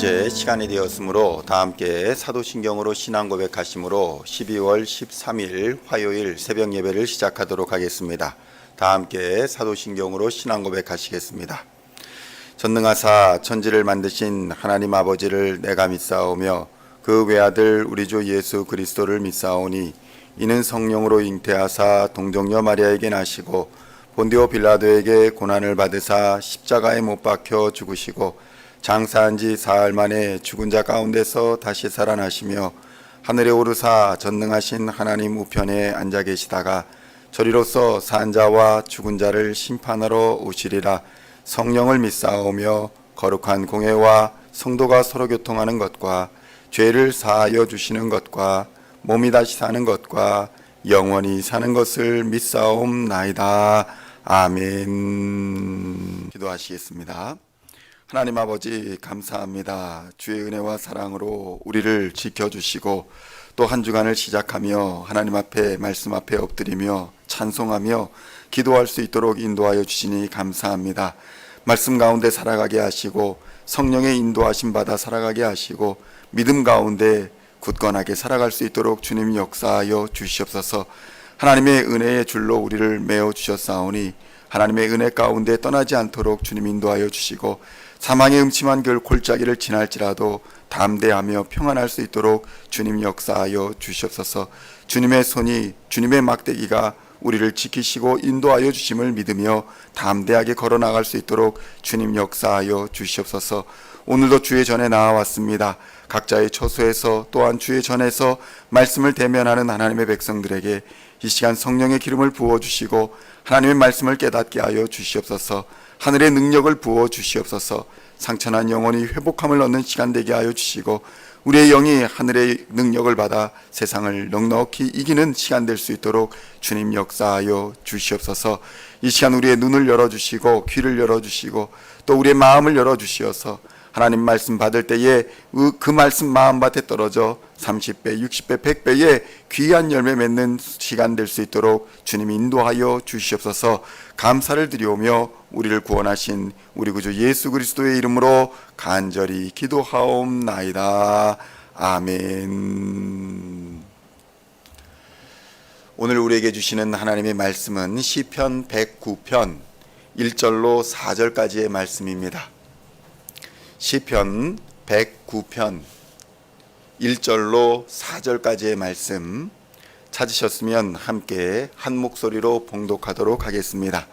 이제 시간이 되었으므로 다 함께 사도신경으로 신앙 고백하심으로 12월 13일 화요일 새벽 예배를 시작하도록 하겠습니다. 다 함께 사도신경으로 신앙 고백하시겠습니다. 전능하사 천지를 만드신 하나님 아버지를 내가 믿사오며 그 외아들 우리 주 예수 그리스도를 믿사오니 이는 성령으로 잉태하사 동정녀 마리아에게 나시고 본디오 빌라도에게 고난을 받으사 십자가에 못 박혀 죽으시고 장사한 지 사흘 만에 죽은 자 가운데서 다시 살아나시며 하늘에 오르사 전능하신 하나님 우편에 앉아 계시다가 저리로서 산 자와 죽은 자를 심판하러 오시리라. 성령을 믿사오며 거룩한 공회와 성도가 서로 교통하는 것과 죄를 사하여 주시는 것과 몸이 다시 사는 것과 영원히 사는 것을 믿사옵나이다. 아멘. 기도하시겠습니다. 하나님 아버지 감사합니다. 주의 은혜와 사랑으로 우리를 지켜주시고 또 한 주간을 시작하며 하나님 앞에 말씀 앞에 엎드리며 찬송하며 기도할 수 있도록 인도하여 주시니 감사합니다. 말씀 가운데 살아가게 하시고 성령의 인도하심 받아 살아가게 하시고 믿음 가운데 굳건하게 살아갈 수 있도록 주님 역사하여 주시옵소서. 하나님의 은혜의 줄로 우리를 메어 주셨사오니 하나님의 은혜 가운데 떠나지 않도록 주님 인도하여 주시고 사망의 음침한 그 골짜기를 지날지라도 담대하며 평안할 수 있도록 주님 역사하여 주시옵소서. 주님의 손이 주님의 막대기가 우리를 지키시고 인도하여 주심을 믿으며 담대하게 걸어나갈 수 있도록 주님 역사하여 주시옵소서. 오늘도 주의 전에 나와왔습니다. 각자의 처소에서 또한 주의 전에서 말씀을 대면하는 하나님의 백성들에게 이 시간 성령의 기름을 부어주시고 하나님의 말씀을 깨닫게 하여 주시옵소서. 하늘의 능력을 부어 주시옵소서. 상처난 영혼이 회복함을 얻는 시간 되게 하여 주시고 우리의 영이 하늘의 능력을 받아 세상을 넉넉히 이기는 시간 될 수 있도록 주님 역사하여 주시옵소서. 이 시간 우리의 눈을 열어주시고 귀를 열어주시고 또 우리의 마음을 열어주시어서 하나님 말씀 받을 때에 그 말씀 마음밭에 떨어져 30배, 60배, 100배의 귀한 열매 맺는 시간 될 수 있도록 주님 인도하여 주시옵소서. 감사를 드리오며 우리를 구원하신 우리 구주 예수 그리스도의 이름으로 간절히 기도하옵나이다. 아멘. 오늘 우리에게 주시는 하나님의 말씀은 시편 109편 1절로 4절까지의 말씀입니다. 시편 109편 1절로 4절까지의 말씀 찾으셨으면 함께 한 목소리로 봉독하도록 하겠습니다.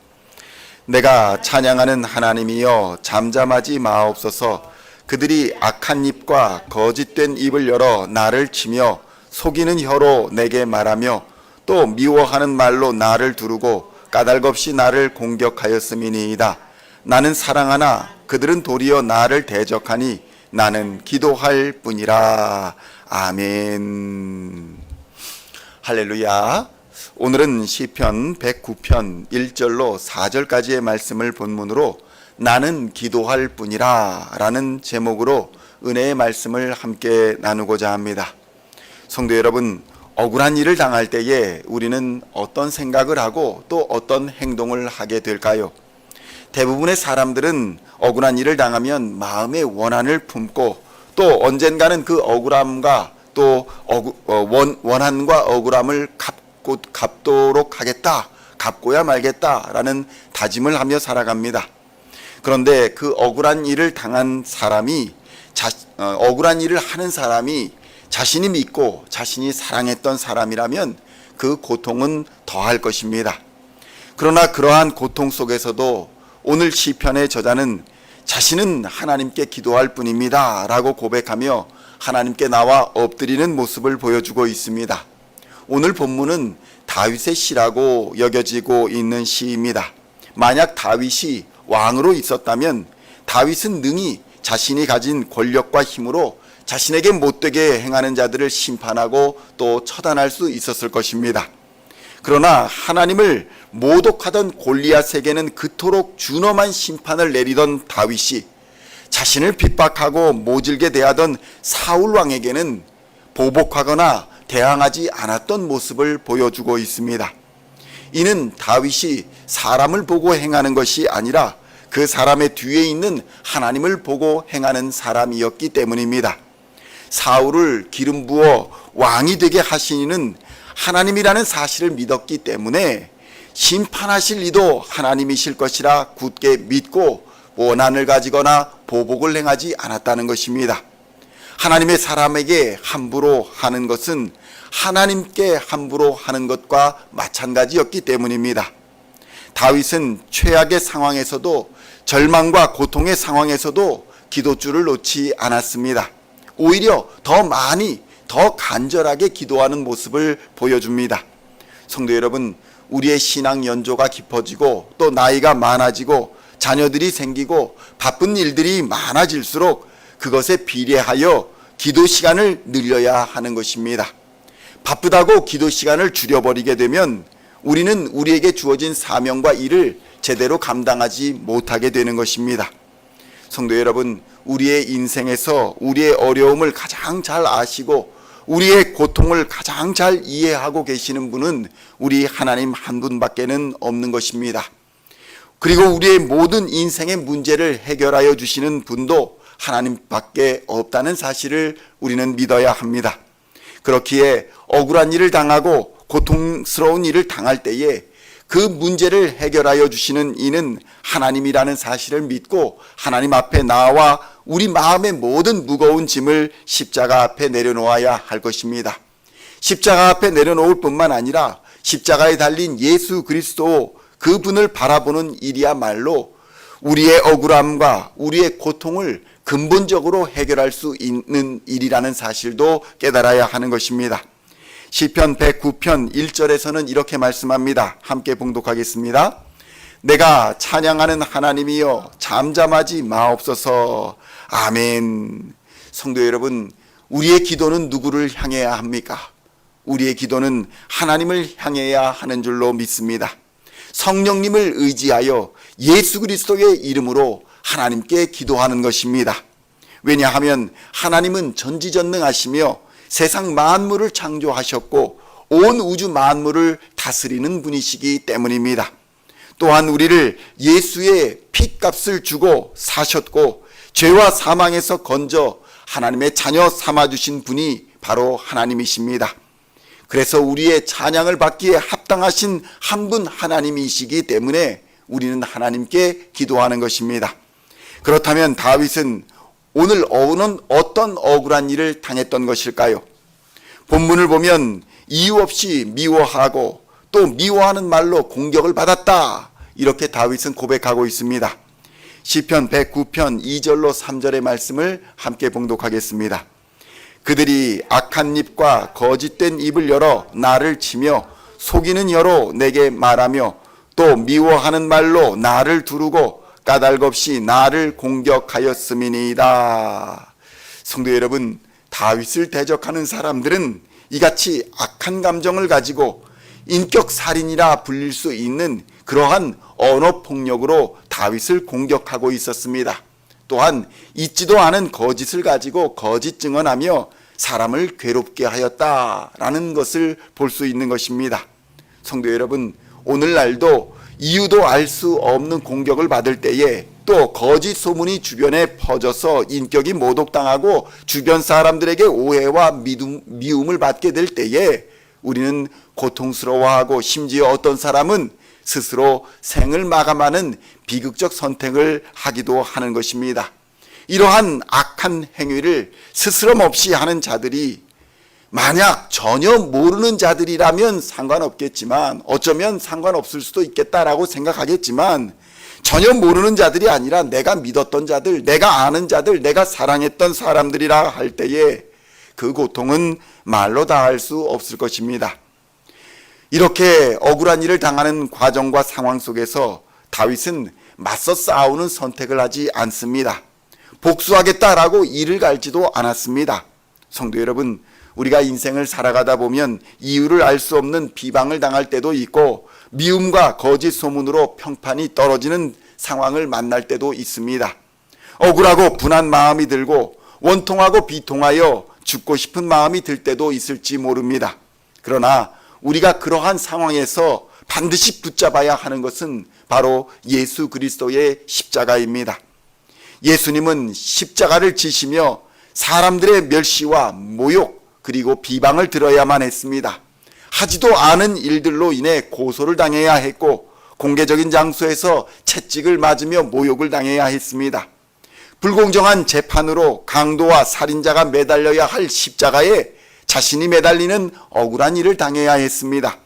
내가 찬양하는 하나님이여 잠잠하지 마옵소서. 그들이 악한 입과 거짓된 입을 열어 나를 치며 속이는 혀로 내게 말하며 또 미워하는 말로 나를 두르고 까닭없이 나를 공격하였음이니이다. 나는 사랑하나 그들은 도리어 나를 대적하니 나는 기도할 뿐이라. 아멘. 할렐루야. 오늘은 시편 109편 1절로 4절까지의 말씀을 본문으로 나는 기도할 뿐이라 라는 제목으로 은혜의 말씀을 함께 나누고자 합니다. 성도 여러분, 억울한 일을 당할 때에 우리는 어떤 생각을 하고 또 어떤 행동을 하게 될까요? 대부분의 사람들은 억울한 일을 당하면 마음의 원한을 품고 또 언젠가는 그 억울함과 또 원한과 억울함을 갚도록 하겠다, 갚고야 말겠다라는 다짐을 하며 살아갑니다. 그런데 그 억울한 일을 당한 사람이 억울한 일을 하는 사람이 자신이 믿고 자신이 사랑했던 사람이라면 그 고통은 더할 것입니다. 그러나 그러한 고통 속에서도 오늘 시편의 저자는 자신은 하나님께 기도할 뿐입니다 라고 고백하며 하나님께 나와 엎드리는 모습을 보여주고 있습니다. 오늘 본문은 다윗의 시라고 여겨지고 있는 시입니다. 만약 다윗이 왕으로 있었다면 다윗은 능히 자신이 가진 권력과 힘으로 자신에게 못되게 행하는 자들을 심판하고 또 처단할 수 있었을 것입니다. 그러나 하나님을 모독하던 골리앗에게는 그토록 준엄한 심판을 내리던 다윗이 자신을 핍박하고 모질게 대하던 사울 왕에게는 보복하거나 대항하지 않았던 모습을 보여주고 있습니다. 이는 다윗이 사람을 보고 행하는 것이 아니라 그 사람의 뒤에 있는 하나님을 보고 행하는 사람이었기 때문입니다. 사울을 기름 부어 왕이 되게 하신 이는 하나님이라는 사실을 믿었기 때문에 심판하실 이도 하나님이실 것이라 굳게 믿고 원한을 가지거나 보복을 행하지 않았다는 것입니다. 하나님의 사람에게 함부로 하는 것은 하나님께 함부로 하는 것과 마찬가지였기 때문입니다. 다윗은 최악의 상황에서도 절망과 고통의 상황에서도 기도줄을 놓지 않았습니다. 오히려 더 많이 더 간절하게 기도하는 모습을 보여줍니다. 성도 여러분, 우리의 신앙 연조가 깊어지고 또 나이가 많아지고 자녀들이 생기고 바쁜 일들이 많아질수록 그것에 비례하여 기도 시간을 늘려야 하는 것입니다. 바쁘다고 기도 시간을 줄여버리게 되면 우리는 우리에게 주어진 사명과 일을 제대로 감당하지 못하게 되는 것입니다. 성도 여러분, 우리의 인생에서 우리의 어려움을 가장 잘 아시고 우리의 고통을 가장 잘 이해하고 계시는 분은 우리 하나님 한 분밖에는 없는 것입니다. 그리고 우리의 모든 인생의 문제를 해결하여 주시는 분도 하나님밖에 없다는 사실을 우리는 믿어야 합니다. 그렇기에 억울한 일을 당하고 고통스러운 일을 당할 때에 그 문제를 해결하여 주시는 이는 하나님이라는 사실을 믿고 하나님 앞에 나와 우리 마음의 모든 무거운 짐을 십자가 앞에 내려놓아야 할 것입니다. 십자가 앞에 내려놓을 뿐만 아니라 십자가에 달린 예수 그리스도 그분을 바라보는 일이야말로 우리의 억울함과 우리의 고통을 근본적으로 해결할 수 있는 일이라는 사실도 깨달아야 하는 것입니다. 시편 109편 1절에서는 이렇게 말씀합니다. 함께 봉독하겠습니다. 내가 찬양하는 하나님이여 잠잠하지 마옵소서. 아멘. 성도 여러분, 우리의 기도는 누구를 향해야 합니까? 우리의 기도는 하나님을 향해야 하는 줄로 믿습니다. 성령님을 의지하여 예수 그리스도의 이름으로 하나님께 기도하는 것입니다. 왜냐하면 하나님은 전지전능하시며 세상 만물을 창조하셨고 온 우주 만물을 다스리는 분이시기 때문입니다. 또한 우리를 예수의 피값을 주고 사셨고 죄와 사망에서 건져 하나님의 자녀 삼아주신 분이 바로 하나님이십니다. 그래서 우리의 찬양을 받기에 합당하신 한 분 하나님이시기 때문에 우리는 하나님께 기도하는 것입니다. 그렇다면 다윗은 오늘 어떤 억울한 일을 당했던 것일까요? 본문을 보면 이유 없이 미워하고 또 미워하는 말로 공격을 받았다, 이렇게 다윗은 고백하고 있습니다. 시편 109편 2절로 3절의 말씀을 함께 봉독하겠습니다. 그들이 악한 입과 거짓된 입을 열어 나를 치며 속이는 혀로 내게 말하며 또 미워하는 말로 나를 두르고 까닭없이 나를 공격하였음이니이다. 성도 여러분, 다윗을 대적하는 사람들은 이같이 악한 감정을 가지고 인격살인이라 불릴 수 있는 그러한 언어폭력으로 다윗을 공격하고 있었습니다. 또한 있지도 않은 거짓을 가지고 거짓 증언하며 사람을 괴롭게 하였다라는 것을 볼 수 있는 것입니다. 성도 여러분, 오늘날도 이유도 알 수 없는 공격을 받을 때에 또 거짓 소문이 주변에 퍼져서 인격이 모독당하고 주변 사람들에게 오해와 미움을 받게 될 때에 우리는 고통스러워하고 심지어 어떤 사람은 스스로 생을 마감하는 비극적 선택을 하기도 하는 것입니다. 이러한 악한 행위를 스스럼 없이 하는 자들이 만약 전혀 모르는 자들이라면 상관없겠지만, 어쩌면 상관없을 수도 있겠다라고 생각하겠지만, 전혀 모르는 자들이 아니라 내가 믿었던 자들, 내가 아는 자들, 내가 사랑했던 사람들이라 할 때에 그 고통은 말로 다 할 수 없을 것입니다. 이렇게 억울한 일을 당하는 과정과 상황 속에서 다윗은 맞서 싸우는 선택을 하지 않습니다. 복수하겠다라고 이를 갈지도 않았습니다. 성도 여러분, 우리가 인생을 살아가다 보면 이유를 알 수 없는 비방을 당할 때도 있고 미움과 거짓 소문으로 평판이 떨어지는 상황을 만날 때도 있습니다. 억울하고 분한 마음이 들고 원통하고 비통하여 죽고 싶은 마음이 들 때도 있을지 모릅니다. 그러나 우리가 그러한 상황에서 반드시 붙잡아야 하는 것은 바로 예수 그리스도의 십자가입니다. 예수님은 십자가를 지시며 사람들의 멸시와 모욕 그리고 비방을 들어야만 했습니다. 하지도 않은 일들로 인해 고소를 당해야 했고 공개적인 장소에서 채찍을 맞으며 모욕을 당해야 했습니다. 불공정한 재판으로 강도와 살인자가 매달려야 할 십자가에 자신이 매달리는 억울한 일을 당해야 했습니다.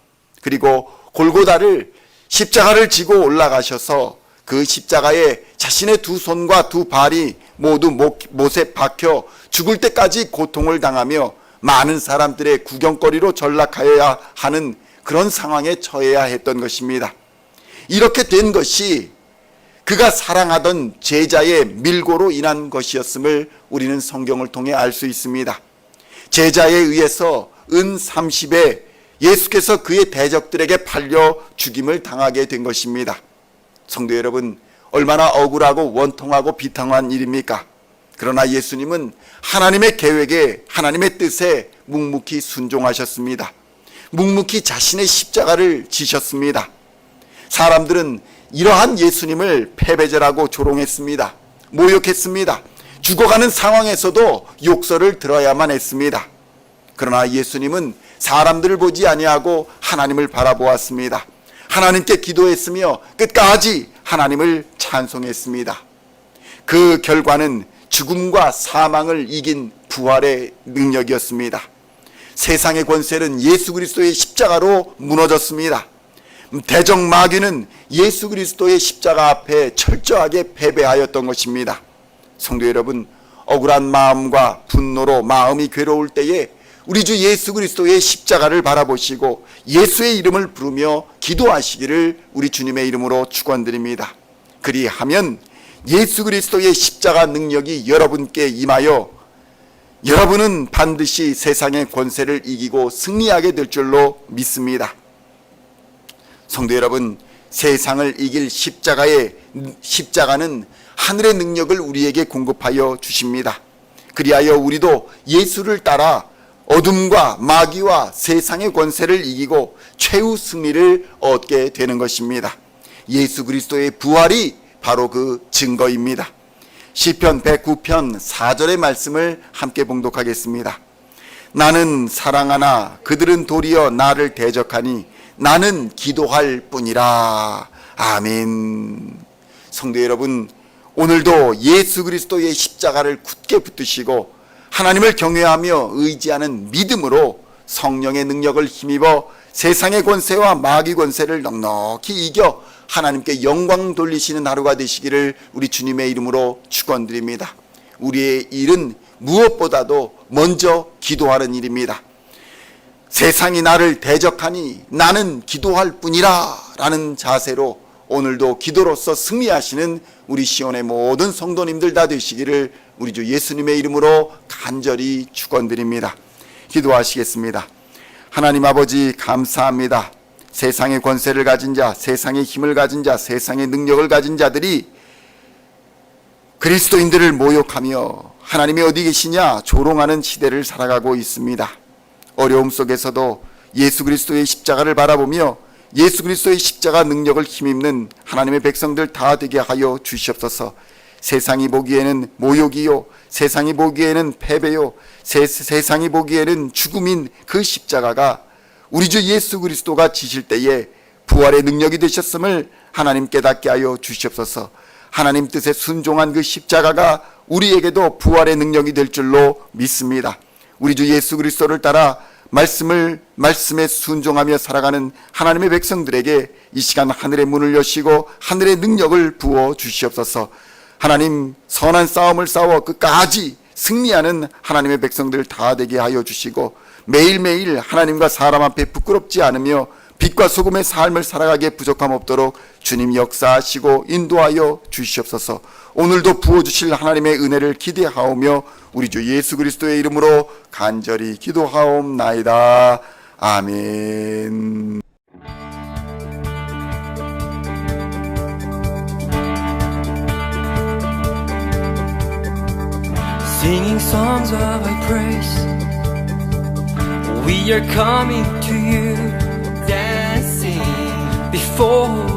그리고 골고다를 십자가를 지고 올라가셔서 그 십자가에 자신의 두 손과 두 발이 모두 못에 박혀 죽을 때까지 고통을 당하며 많은 사람들의 구경거리로 전락하여야 하는 그런 상황에 처해야 했던 것입니다. 이렇게 된 것이 그가 사랑하던 제자의 밀고로 인한 것이었음을 우리는 성경을 통해 알 수 있습니다. 제자에 의해서 은 30에 예수께서 그의 대적들에게 팔려 죽임을 당하게 된 것입니다. 성도 여러분, 얼마나 억울하고 원통하고 비통한 일입니까? 그러나 예수님은 하나님의 계획에, 하나님의 뜻에 묵묵히 순종하셨습니다. 묵묵히 자신의 십자가를 지셨습니다. 사람들은 이러한 예수님을 패배자라고 조롱했습니다. 모욕했습니다. 죽어가는 상황에서도 욕설을 들어야만 했습니다. 그러나 예수님은 사람들을 보지 아니하고 하나님을 바라보았습니다. 하나님께 기도했으며 끝까지 하나님을 찬송했습니다. 그 결과는 죽음과 사망을 이긴 부활의 능력이었습니다. 세상의 권세는 예수 그리스도의 십자가로 무너졌습니다. 대적 마귀는 예수 그리스도의 십자가 앞에 철저하게 패배하였던 것입니다. 성도 여러분, 억울한 마음과 분노로 마음이 괴로울 때에 우리 주 예수 그리스도의 십자가를 바라보시고 예수의 이름을 부르며 기도하시기를 우리 주님의 이름으로 축원드립니다. 그리하면 예수 그리스도의 십자가 능력이 여러분께 임하여 여러분은 반드시 세상의 권세를 이기고 승리하게 될 줄로 믿습니다. 성도 여러분, 세상을 이길 십자가는 하늘의 능력을 우리에게 공급하여 주십니다. 그리하여 우리도 예수를 따라 어둠과 마귀와 세상의 권세를 이기고 최후 승리를 얻게 되는 것입니다. 예수 그리스도의 부활이 바로 그 증거입니다. 시편 109편 4절의 말씀을 함께 봉독하겠습니다. 나는 사랑하나 그들은 도리어 나를 대적하니 나는 기도할 뿐이라. 아멘. 성도 여러분, 오늘도 예수 그리스도의 십자가를 굳게 붙드시고 하나님을 경외하며 의지하는 믿음으로 성령의 능력을 힘입어 세상의 권세와 마귀 권세를 넉넉히 이겨 하나님께 영광 돌리시는 하루가 되시기를 우리 주님의 이름으로 축원드립니다. 우리의 일은 무엇보다도 먼저 기도하는 일입니다. 세상이 나를 대적하니 나는 기도할 뿐이라 라는 자세로 오늘도 기도로서 승리하시는 우리 시온의 모든 성도님들 다 되시기를 우리 주 예수님의 이름으로 간절히 축원드립니다. 기도하시겠습니다. 하나님 아버지, 감사합니다. 세상의 권세를 가진 자, 세상의 힘을 가진 자, 세상의 능력을 가진 자들이 그리스도인들을 모욕하며 하나님이 어디 계시냐 조롱하는 시대를 살아가고 있습니다. 어려움 속에서도 예수 그리스도의 십자가를 바라보며 예수 그리스도의 십자가 능력을 힘입는 하나님의 백성들 다 되게 하여 주시옵소서. 세상이 보기에는 모욕이요, 세상이 보기에는 패배요, 세상이 보기에는 죽음인 그 십자가가 우리 주 예수 그리스도가 지실 때에 부활의 능력이 되셨음을 하나님 깨닫게 하여 주시옵소서. 하나님 뜻에 순종한 그 십자가가 우리에게도 부활의 능력이 될 줄로 믿습니다. 우리 주 예수 그리스도를 따라 말씀에 순종하며 살아가는 하나님의 백성들에게 이 시간 하늘의 문을 여시고 하늘의 능력을 부어 주시옵소서. 하나님, 선한 싸움을 싸워 끝까지 승리하는 하나님의 백성들 다 되게 하여 주시고 매일매일 하나님과 사람 앞에 부끄럽지 않으며 빛과 소금의 삶을 살아가기에 부족함 없도록 주님 역사하시고 인도하여 주시옵소서. 오늘도 부어주실 하나님의 은혜를 기대하오며 우리 주 예수 그리스도의 이름으로 간절히 기도하옵나이다. 아멘. Singing songs of thy praise, we are coming to you, dancing fall.